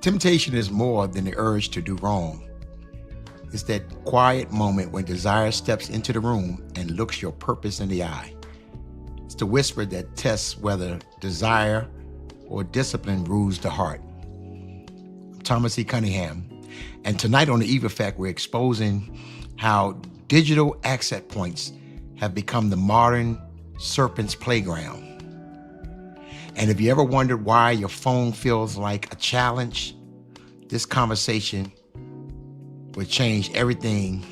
Temptation is more than the urge to do wrong. It's that quiet moment when desire steps into the room and looks your purpose in the eye. It's the whisper that tests whether desire or discipline rules the heart. I'm Thomas E. Cunningham, and tonight on The Eve Effect, we're exposing how digital access points have become the modern serpent's playground. And if you ever wondered why your phone feels like a challenge, this conversation will change everything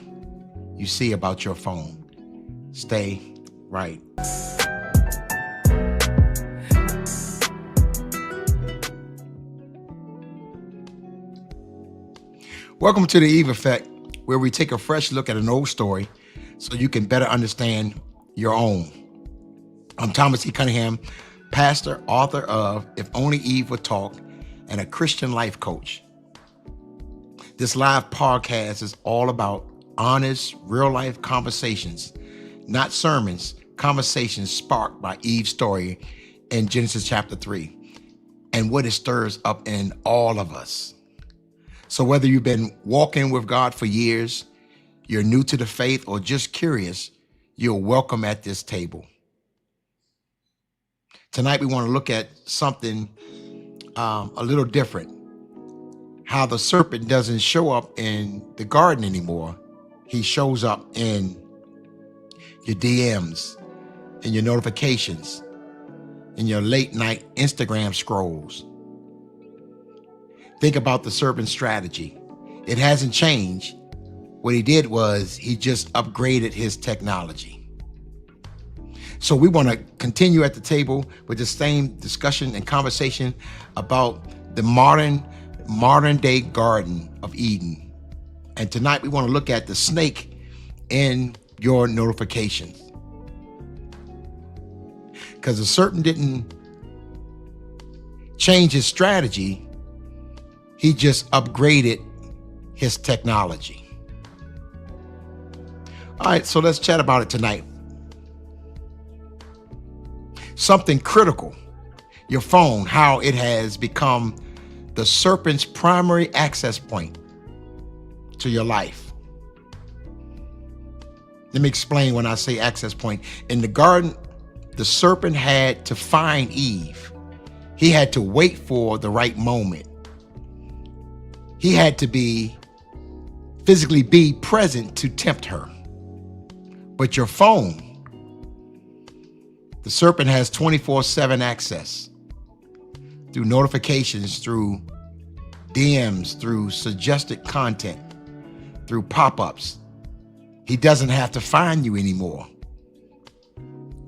you see about your phone. Stay right. Welcome to The Eve Effect, where we take a fresh look at an old story so you can better understand your own. I'm Thomas E. Cunningham, pastor, author of If Only Eve Would Talk, and a Christian life coach. This live podcast is all about honest, real-life conversations, not sermons, conversations sparked by Eve's story in Genesis chapter 3, and what it stirs up in all of us. So whether you've been walking with God for years, you're new to the faith, or just curious, you're welcome at this table. Tonight, we want to look at something a little different. How the serpent doesn't show up in the garden anymore. He shows up in your DMs, in your notifications, in your late night Instagram scrolls. Think about the serpent's strategy. It hasn't changed. What he did was he just upgraded his technology. So we want to continue at the table with the same discussion and conversation about the modern day Garden of Eden. And tonight we want to look at the snake in your notifications. Because the serpent didn't change his strategy, he just upgraded his technology. All right, so let's chat about it tonight. Something critical, your phone, how it has become the serpent's primary access point to your life. Let me explain when I say access point. In the garden, the serpent had to find Eve. He had to wait for the right moment. He had to physically be present to tempt her. But your phone, the serpent has 24/7 access through notifications, through DMs, through suggested content, through pop-ups. He doesn't have to find you anymore.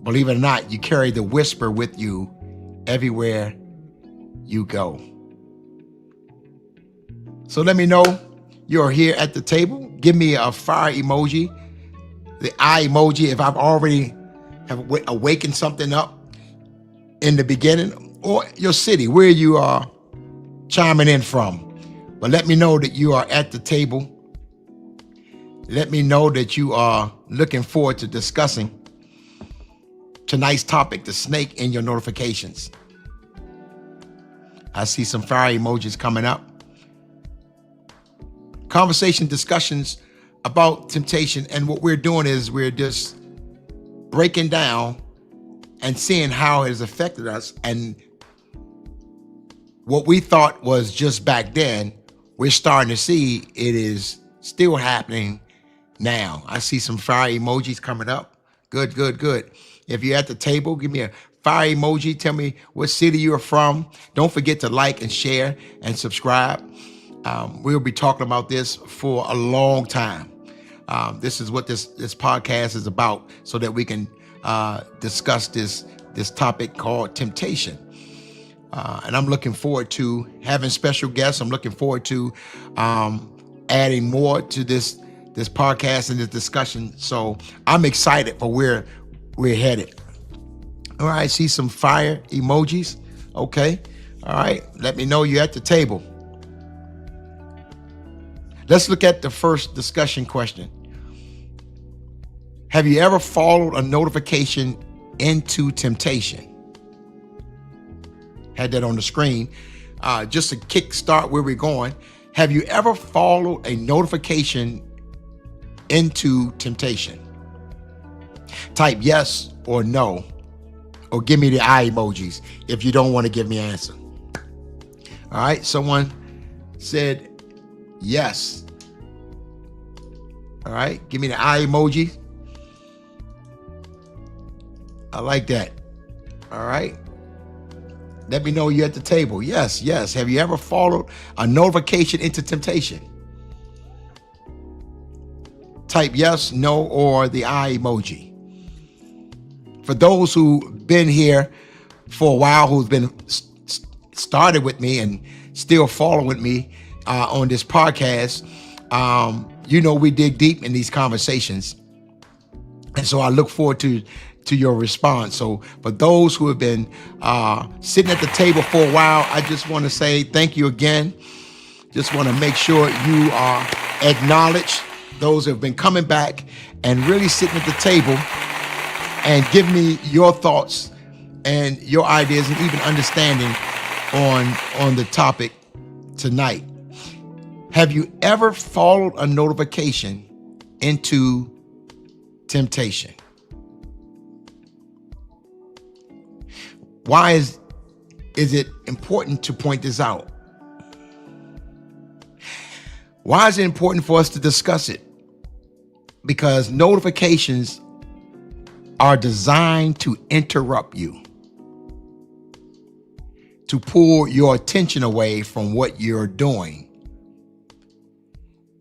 Believe it or not, you carry the whisper with you everywhere you go. So let me know you're here at the table. Give me a fire emoji, the eye emoji if I've already have awakened something up in the beginning, or your city, where you are chiming in from. But let me know that you are at the table. Let me know that you are looking forward to discussing tonight's topic, the snake in your notifications. I see some fire emojis coming up. Conversation discussions about temptation, and what we're doing is we're just breaking down and seeing how it has affected us, and what we thought was just back then, we're starting to see it is still happening now. I see some fire emojis coming up. Good. If you're at the table, give me a fire emoji. Tell me what city you're from. Don't forget to like and share and subscribe. We'll be talking about this for a long time. This is what this podcast is about, so that we can discuss this topic called temptation. And I'm looking forward to having special guests. I'm looking forward to adding more to this podcast and this discussion. So I'm excited for where we're headed. All right, see some fire emojis. Okay. All right. Let me know you're at the table. Let's look at the first discussion question. Have you ever followed a notification into temptation? Had that on the screen. just to kick start where we're going, have you ever followed a notification into temptation? Type yes or no, or give me the eye emojis if you don't want to give me an answer. All right, someone said yes. All right, give me the eye emoji. I like that. All right. Let me know you're at the table. Yes, yes. Have you ever followed a notification into temptation? Type yes, no, or the eye emoji. For those who've been here for a while, who's been started with me and still following me on this podcast, you know we dig deep in these conversations. And so I look forward to your response. So for those who have been sitting at the table for a while, I just want to say thank you again. Just want to make sure you are acknowledged. Those who have been coming back and really sitting at the table and give me your thoughts and your ideas and even understanding on the topic tonight. Have you ever followed a notification into temptation? Why is it important to point this out? Why is it important for us to discuss it? Because notifications are designed to interrupt you, to pull your attention away from what you're doing,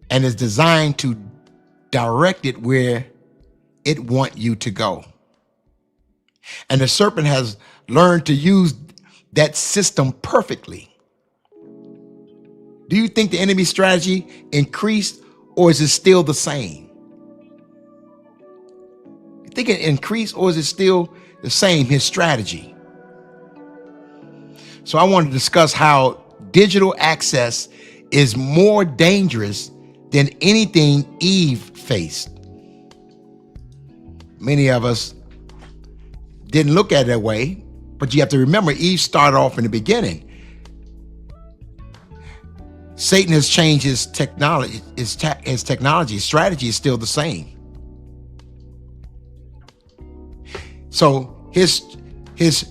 and is designed to direct it where it wants you to go. And the serpent has learned to use that system perfectly. Do you think the enemy's strategy increased, or is it still the same? You think it increased, or is it still the same, his strategy? So I want to discuss how digital access is more dangerous than anything Eve faced. Many of us didn't look at it that way, but you have to remember Eve started off in the beginning. Satan has changed his technology. His technology strategy is still the same. So his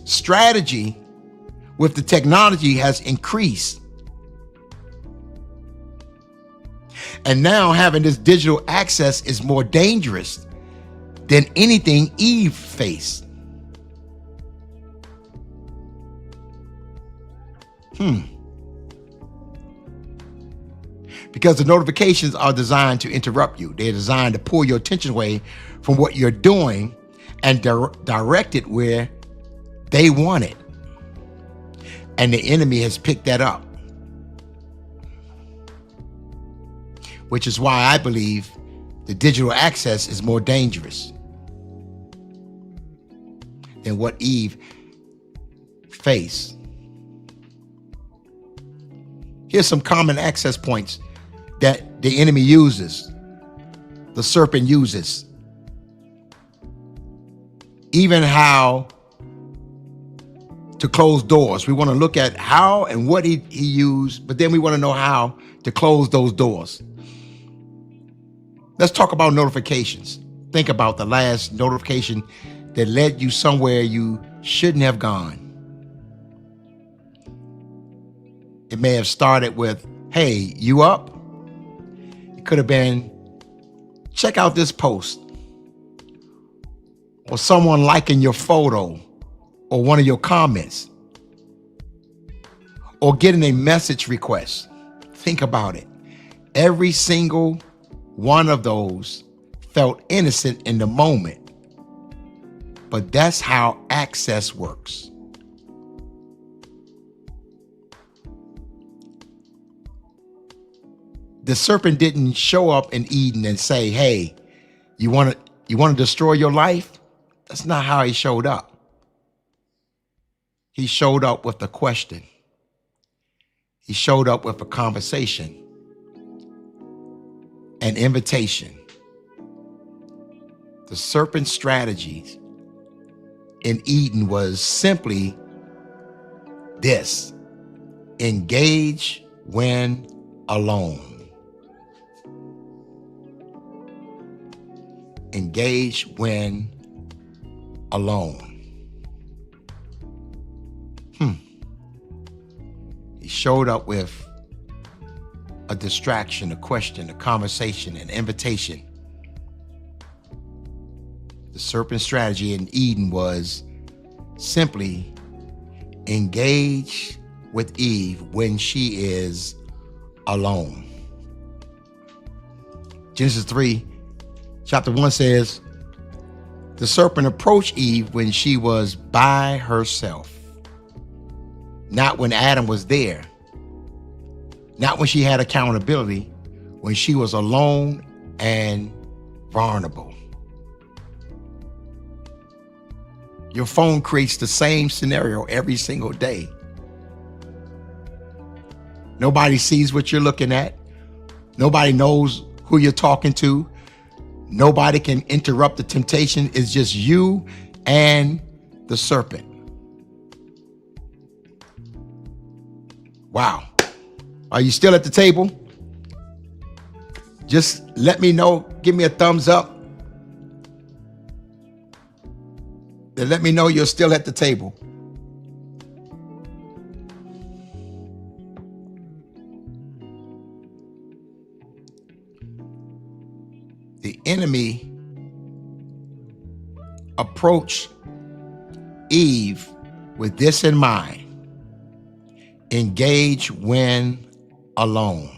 strategy with the technology has increased. And now having this digital access is more dangerous than anything Eve faced. Because the notifications are designed to interrupt you. They're designed to pull your attention away from what you're doing and direct it where they want it. And the enemy has picked that up. Which is why I believe the digital access is more dangerous than what Eve faced. Here's some common access points that the enemy uses, the serpent uses. Even how to close doors. We want to look at how and what he used, but then we want to know how to close those doors. Let's talk about notifications. Think about the last notification that led you somewhere you shouldn't have gone. It may have started with, hey, you up? It could have been, check out this post. Or someone liking your photo or one of your comments. Or getting a message request. Think about it. Every single one of those felt innocent in the moment. But that's how access works. The serpent didn't show up in Eden and say, hey, you want to destroy your life? That's not how he showed up. He showed up with a question. He showed up with a conversation, an invitation. The serpent's strategies in Eden was simply this: Engage when alone. Engage when alone. He showed up with a distraction, a question, a conversation, an invitation. The serpent strategy in Eden was simply engage with Eve when she is alone. Genesis 3, chapter 1 says, the serpent approached Eve when she was by herself. Not when Adam was there. Not when she had accountability, when she was alone and vulnerable. Your phone creates the same scenario every single day. Nobody sees what you're looking at. Nobody knows who you're talking to. Nobody can interrupt the temptation. It's just you and the serpent. Wow. Are you still at the table? Just let me know. Give me a thumbs up. Then let me know you're still at the table. The enemy approached Eve with this in mind. Engage when alone.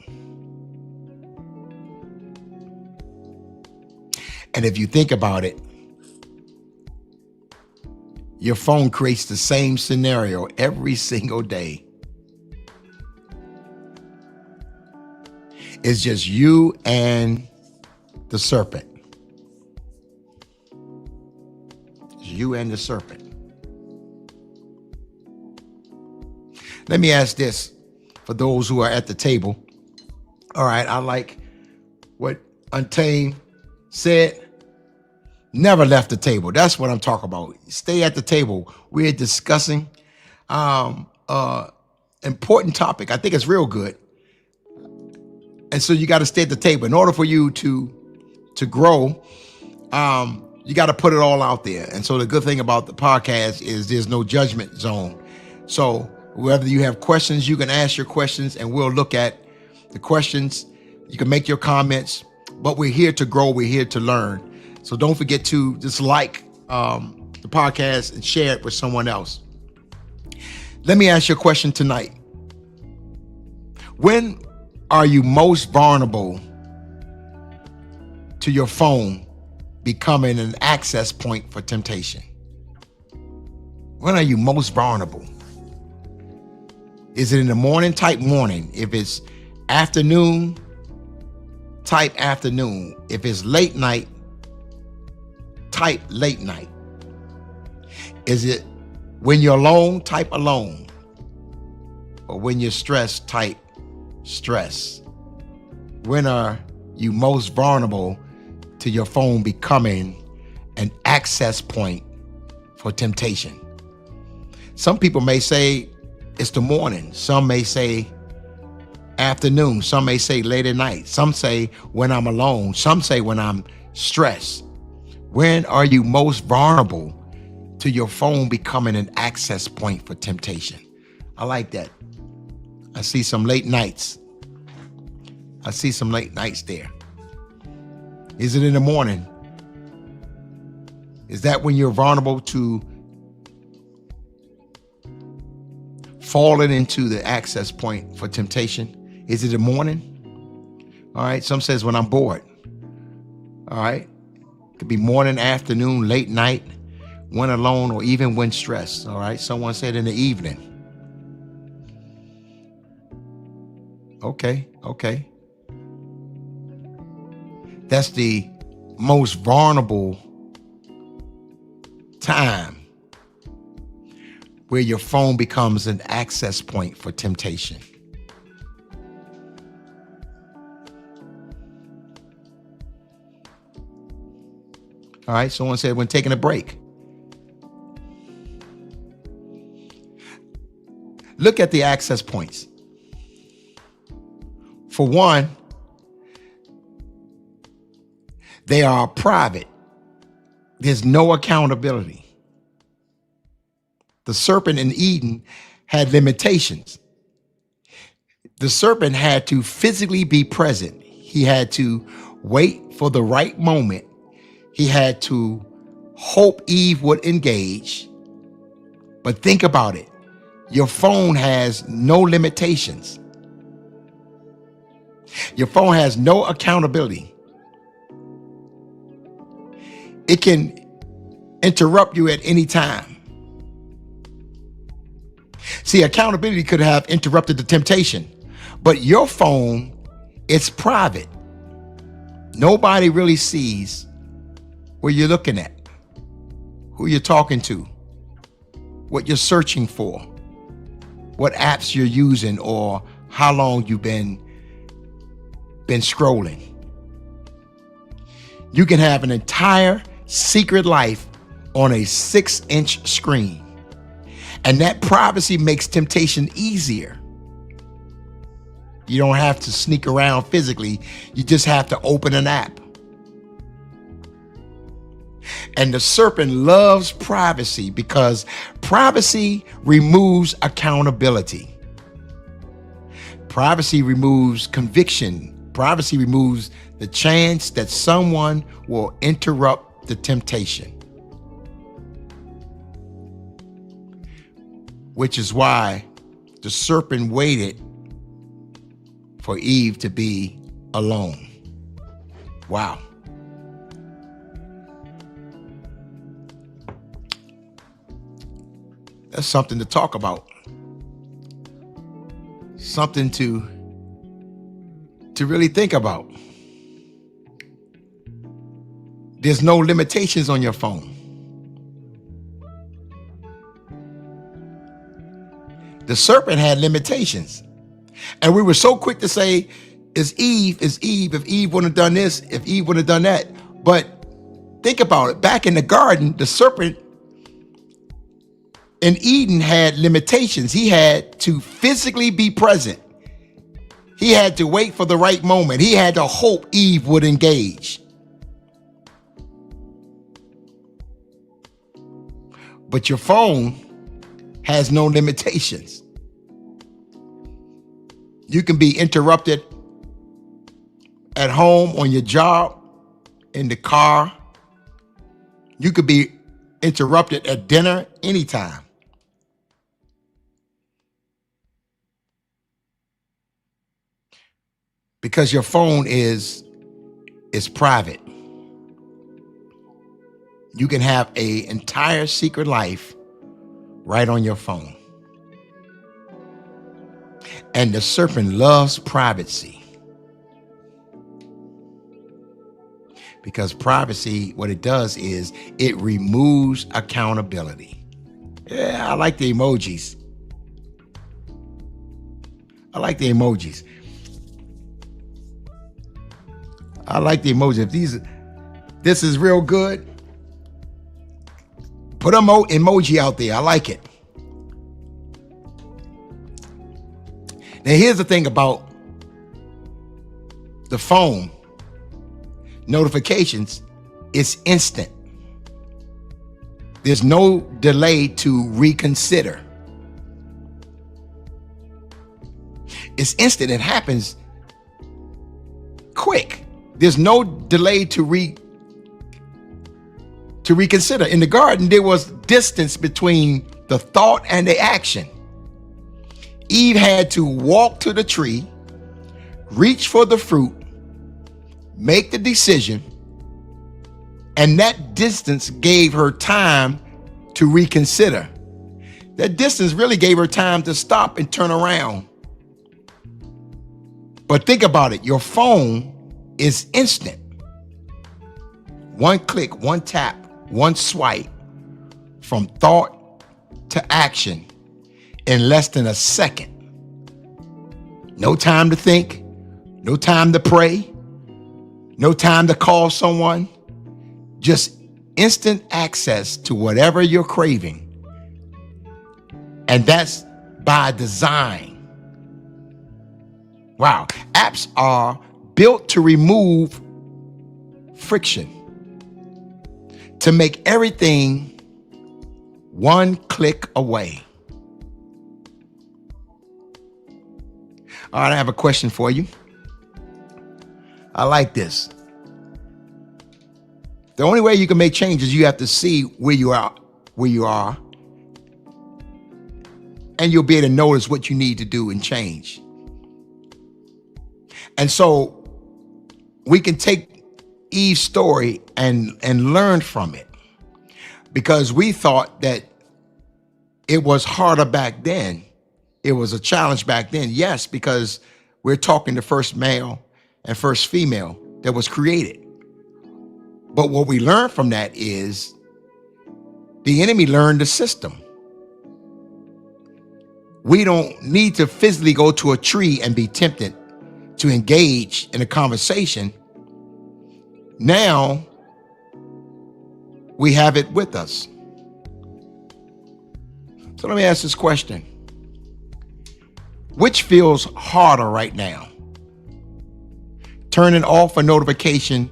And if you think about it, your phone creates the same scenario every single day. It's just you and the serpent. It's you and the serpent. Let me ask this for those who are at the table. All right, I like what Untamed said. Never left the table. That's what I'm talking about. Stay at the table. We're discussing important topic. I think it's real good. And so you got to stay at the table. In order for you to grow, you got to put it all out there. And so the good thing about the podcast is there's no judgment zone. So whether you have questions, you can ask your questions and we'll look at the questions. You can make your comments, but we're here to grow. We're here to learn. So don't forget to just like the podcast and share it with someone else. Let me ask you a question tonight. When are you most vulnerable to your phone becoming an access point for temptation? When are you most vulnerable? Is it in the morning? Type morning. If it's afternoon, type afternoon. If it's late night, type late night. Is it when you're alone? Type alone. Or when you're stressed, type stress. When are you most vulnerable to your phone becoming an access point for temptation? Some people may say it's the morning. Some may say afternoon. Some may say late at night. Some say when I'm alone. Some say when I'm stressed. When are you most vulnerable to your phone becoming an access point for temptation? I like that. I see some late nights. I see some late nights there. Is it in the morning? Is that when you're vulnerable to falling into the access point for temptation? Is it the morning? All right. Some says when I'm bored. All right. It could be morning, afternoon, late night, when alone, or even when stressed. All right. Someone said in the evening. Okay. Okay. That's the most vulnerable time where your phone becomes an access point for temptation. All right, someone said when taking a break. Look at the access points. For one, they are private. There's no accountability. The serpent in Eden had limitations. The serpent had to physically be present. He had to wait for the right moment. He had to hope Eve would engage. But think about it. Your phone has no limitations. Your phone has no accountability. It can interrupt you at any time. See, accountability could have interrupted the temptation, but your phone, it's private. Nobody really sees where you're looking at, who you're talking to, what you're searching for, what apps you're using, or how long you've been scrolling. You can have an entire secret life on a 6-inch screen. And that privacy makes temptation easier. You don't have to sneak around physically. You just have to open an app. And the serpent loves privacy because privacy removes accountability. Privacy removes conviction. Privacy removes the chance that someone will interrupt the temptation. Which is why the serpent waited for Eve to be alone. Wow. That's something to talk about. Something to really think about. There's no limitations on your phone. The serpent had limitations. And we were so quick to say, it's Eve, if Eve wouldn't have done this, if Eve wouldn't have done that. But think about it. Back in the garden, the serpent in Eden had limitations. He had to physically be present. He had to wait for the right moment. He had to hope Eve would engage. But your phone has no limitations. You can be interrupted at home, on your job, in the car. You could be interrupted at dinner anytime. Because your phone is private. You can have an entire secret life right on your phone. And the serpent loves privacy. Because privacy, what it does is it removes accountability. Yeah, I like the emojis. I like the emojis. If this is real good, put an emoji out there. I like it. Now, here's the thing about the phone. Notifications, it's instant. There's no delay to reconsider. It's instant. It happens quick. There's no delay to reconsider. In the garden, there was distance between the thought and the action. Eve had to walk to the tree, reach for the fruit, make the decision, and that distance gave her time to reconsider. That distance really gave her time to stop and turn around. But think about it. Your phone is instant. One click, one tap, one swipe from thought to action in less than a second. No time to think, no time to pray, no time to call someone, just instant access to whatever you're craving. And that's by design. Wow. Apps are built to remove friction, to make everything one click away. All right, I have a question for you. I like this. The only way you can make changes, you have to see where you are, and you'll be able to notice what you need to do and change. And so we can take Eve's story and learn from it, because we thought that it was harder back then. It was a challenge back then. Yes, because we're talking the first male and first female that was created. But what we learned from that is the enemy learned the system. We don't need to physically go to a tree and be tempted to engage in a conversation. Now we have it with us. So let me ask this question. Which feels harder right now? Turning off a notification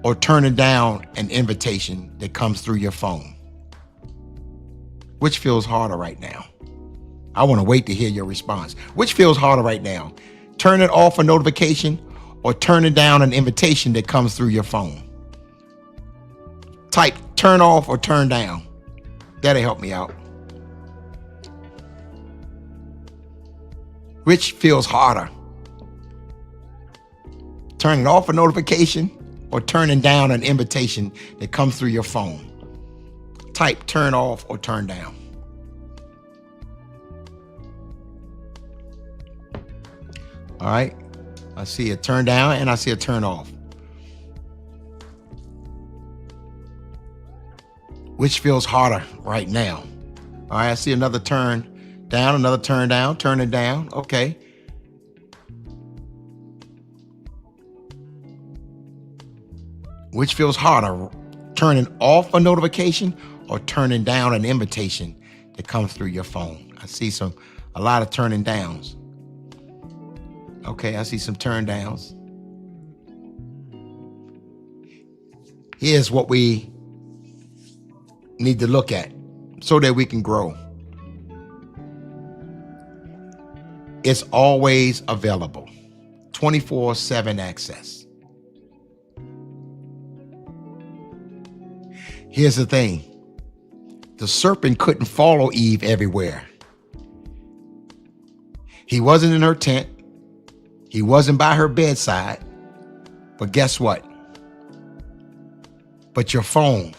or turning down an invitation that comes through your phone? Which feels harder right now? I want to wait to hear your response. Which feels harder right now? Turning off a notification or turning down an invitation that comes through your phone? Type turn off or turn down. That'll help me out. Which feels harder? Turning off a notification or turning down an invitation that comes through your phone? Type turn off or turn down. All right. I see a turn down and I see a turn off. Which feels harder right now? All right. I see another turn down, another turn down, turn it down. Okay. Which feels harder? Turning off a notification or turning down an invitation that comes through your phone? I see a lot of turning downs. Okay, I see some turn downs. Here's what we need to look at so that we can grow. It's always available, 24/7 access. Here's the thing. The serpent couldn't follow Eve everywhere. He wasn't in her tent. He wasn't by her bedside. But guess what? But your phone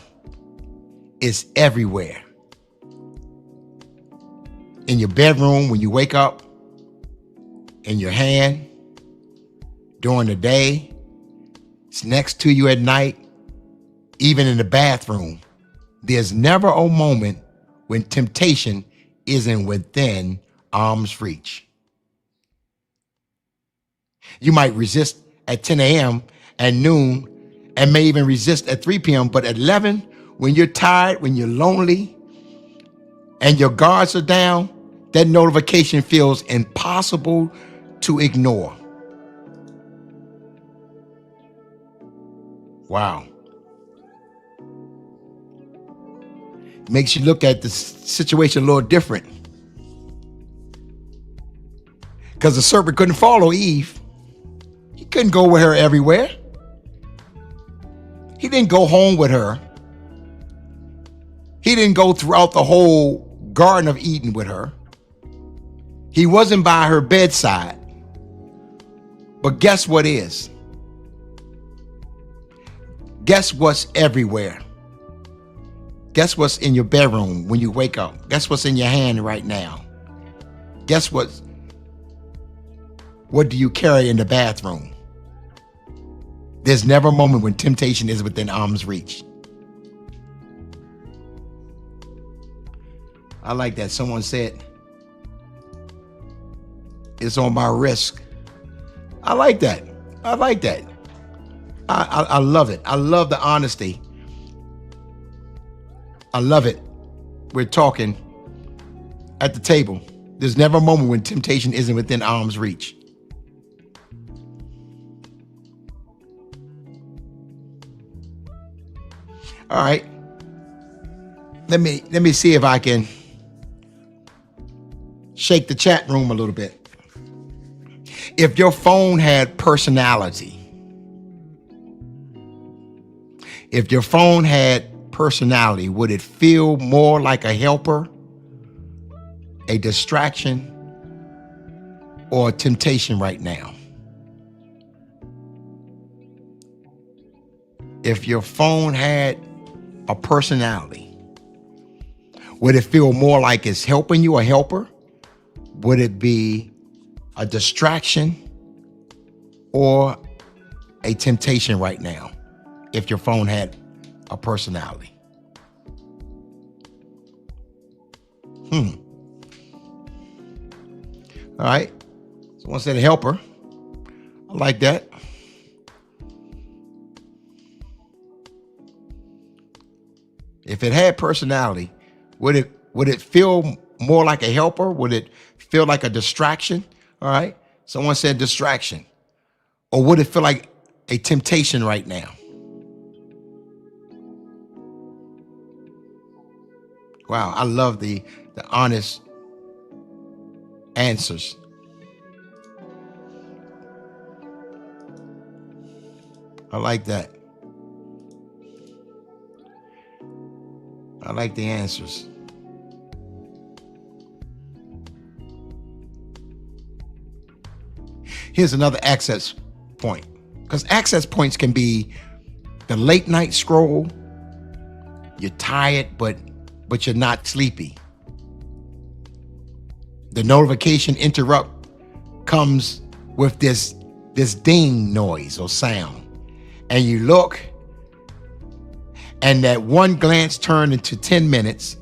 is everywhere. In your bedroom when you wake up, in your hand, during the day, it's next to you at night, even in the bathroom. There's never a moment when temptation isn't within arm's reach. You might resist at 10 a.m., at noon, and may even resist at 3 p.m., but at 11, when you're tired, when you're lonely, and your guards are down, that notification feels impossible to ignore. Wow. Makes you look at the situation a little different. Because the serpent couldn't follow Eve. He couldn't go with her everywhere. He didn't go home with her. He didn't go throughout the whole Garden of Eden with her. He wasn't by her bedside. But guess what is? Guess what's everywhere? Guess what's in your bedroom when you wake up? Guess what's in your hand right now? Guess what do you carry in the bathroom? There's never a moment when temptation is within arm's reach. I like that. Someone said, it's on my wrist. I like that. I like that. I love it. I love the honesty. I love it. We're talking at the table. There's never a moment when temptation isn't within arm's reach. All right. Let me see if I can shake the chat room a little bit. If your phone had personality, would it feel more like a helper, a distraction, or a temptation right now? If your phone had a personality, would it feel more like it's helping you, a helper? Would it be a distraction or a temptation right now if your phone had a personality? All right. Someone said a helper. I like that. If it had personality, would it feel more like a helper? Would it feel like a distraction? All right. Someone said distraction. Or would it feel like a temptation right now? Wow, I love the honest answers. I like that. I like the answers. Here's another access point, because access points can be the late night scroll. You're tired, but you're not sleepy. The notification interrupt comes with this ding noise or sound, and you look, and that one glance turned into 10 minutes,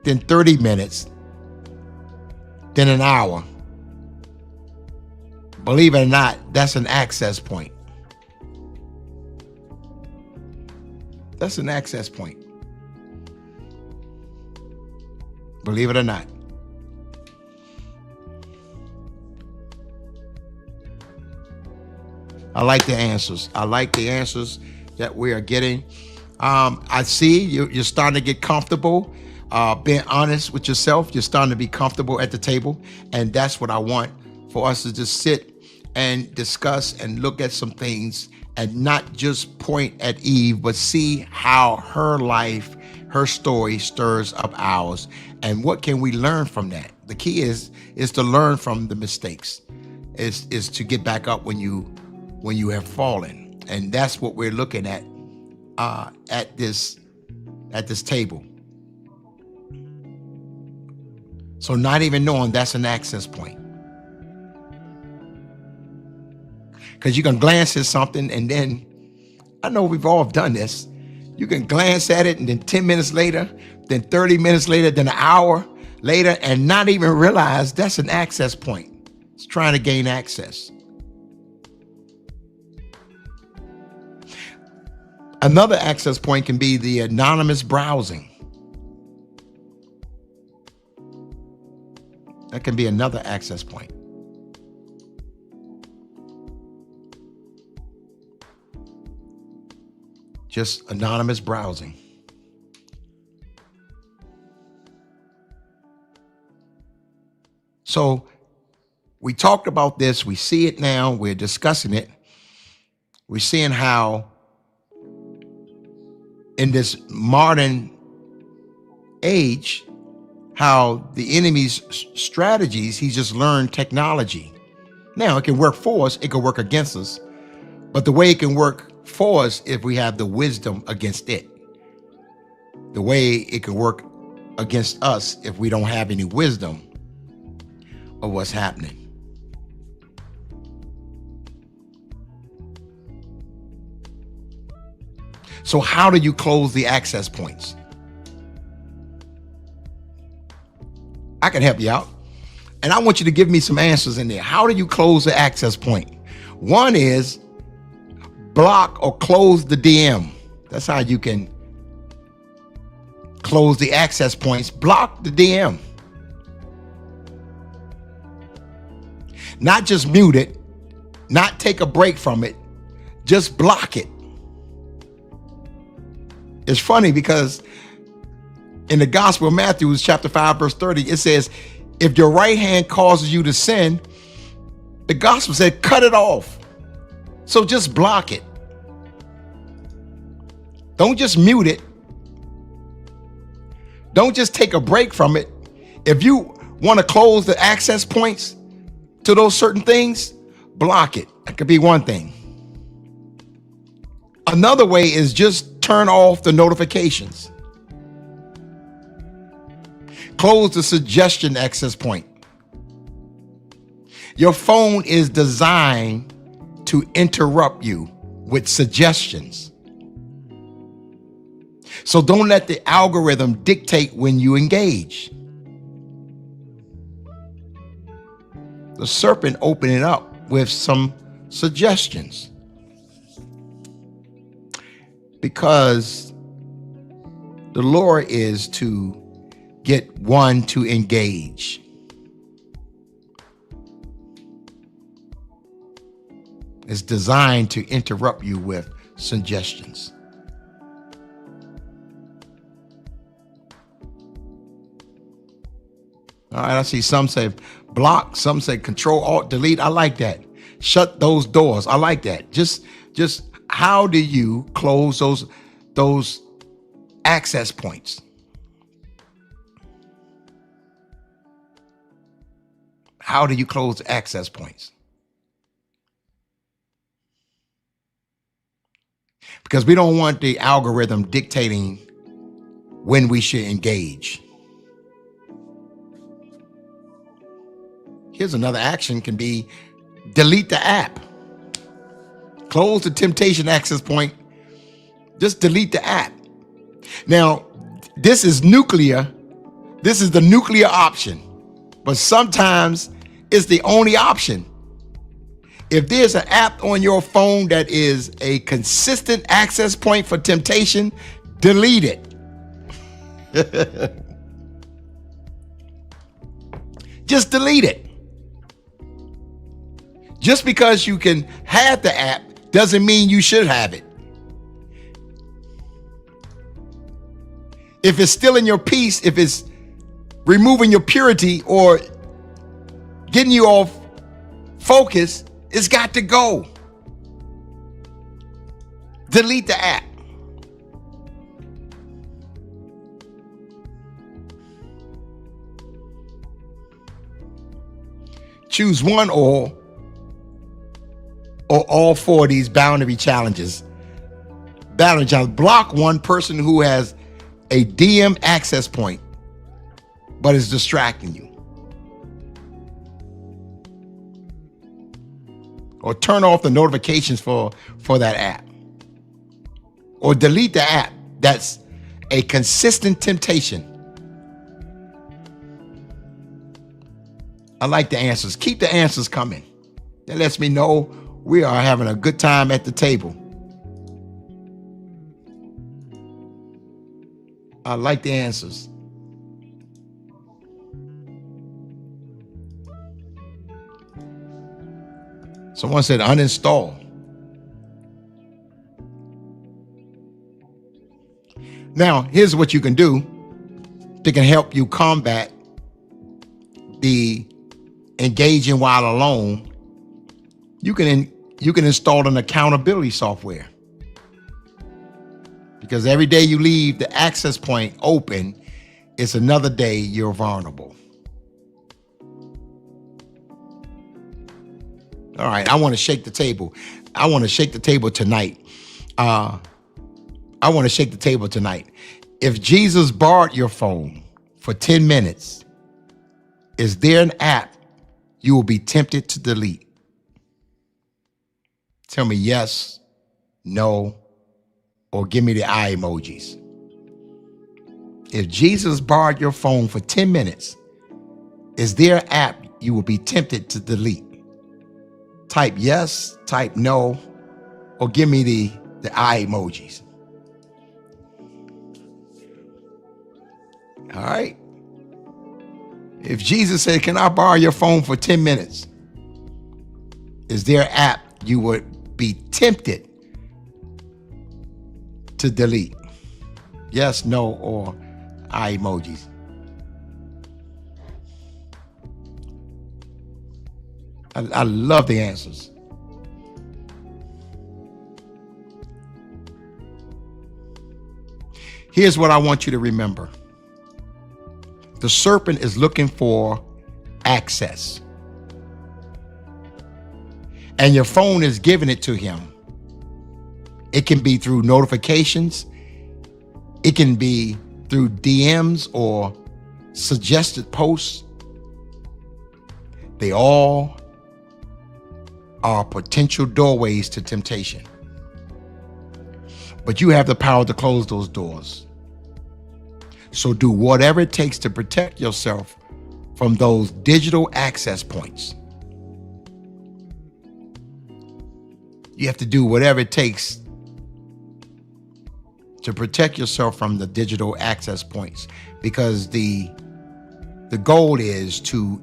then 30 minutes, then an hour. Believe it or not, that's an access point. That's an access point. Believe it or not. I like the answers. I like the answers that we are getting. I see you're starting to get comfortable, being honest with yourself. You're starting to be comfortable at the table. And that's what I want, for us to just sit and discuss and look at some things and not just point at Eve, but see how her life, her story stirs up ours. And what can we learn from that? The key is to learn from the mistakes, is to get back up when you have fallen. And that's what we're looking at this table. So not even knowing, that's an access point. Because you can glance at something, and then, I know we've all done this, you can glance at it, and then 10 minutes later, then 30 minutes later, then an hour later, and not even realize that's an access point. It's trying to gain access. Another access point can be the anonymous browsing. That can be another access point. Just anonymous browsing. So we talked about this. We see it now. We're discussing it. We're seeing how in this modern age, how the enemy's strategies, he's just learned technology. Now, it can work for us. It can work against us. But the way it can work for us, if we have the wisdom against it. The way it can work against us if we don't have any wisdom of what's happening. So how do you close the access points? I can help you out. And I want you to give me some answers in there. How do you close the access point? One is block or close the DM. That's how you can close the access points. Block the DM. Not just mute it, not take a break from it, just block it. It's funny because in the Gospel of Matthew, chapter 5, verse 30, it says, if your right hand causes you to sin, the gospel said, cut it off. So just block it. Don't just mute it. Don't just take a break from it. If you want to close the access points to those certain things, block it. That could be one thing. Another way is just turn off the notifications. Close the suggestion access point. Your phone is designed to interrupt you with suggestions. So don't let the algorithm dictate when you engage. The serpent opened it up with some suggestions. Because the lure is to get one to engage. It's designed to interrupt you with suggestions. All right, I see some say block, some say control, alt, delete. I like that. Shut those doors. I like that. Just how do you close those access points? How do you close access points? Because we don't want the algorithm dictating when we should engage. Here's another action can be delete the app. Close the temptation access point. Just delete the app. Now, this is nuclear. This is the nuclear option. But sometimes it's the only option. If there's an app on your phone that is a consistent access point for temptation, delete it. Just delete it. Just because you can have the app doesn't mean you should have it. If it's still in your peace, if it's removing your purity or getting you off focus, it's got to go. Delete the app. Choose one or all four of these boundary challenges. Boundary challenge. Block one person who has a DM access point, but is distracting you. Or turn off the notifications for that app. Or delete the app that's a consistent temptation. I like the answers. Keep the answers coming. That lets me know we are having a good time at the table. I like the answers. Someone said uninstall. Now, here's what you can do that can help you combat the engaging while alone. You can install an accountability software. Because every day you leave the access point open, it's another day you're vulnerable. All right, I want to shake the table. I want to shake the table tonight. If Jesus borrowed your phone for 10 minutes, is there an app you will be tempted to delete? Tell me yes, no, or give me the eye emojis. If Jesus borrowed your phone for 10 minutes, is there an app you will be tempted to delete? Type yes, type no, or give me the eye emojis. All right. If Jesus said, can I borrow your phone for 10 minutes? Is there an app you would be tempted to delete? Yes, no, or eye emojis. I love the answers. Here's what I want you to remember. The serpent is looking for access, and your phone is giving it to him. It can be through notifications. It can be through DMs or suggested posts. They all are potential doorways to temptation. But you have the power to close those doors. So do whatever it takes to protect yourself from those digital access points. You have to do whatever it takes to protect yourself from the digital access points, because the goal is to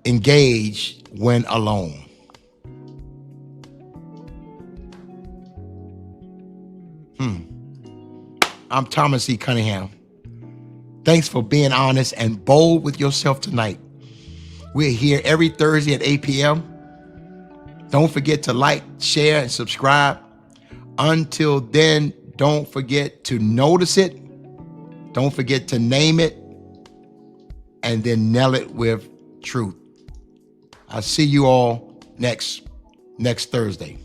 engage when alone. I'm Thomas E. Cunningham. Thanks for being honest and bold with yourself tonight. We're here every Thursday at 8 p.m. Don't forget to like, share, and subscribe. Until then, don't forget to notice it. Don't forget to name it, and then nail it with truth. I'll see you all next Thursday.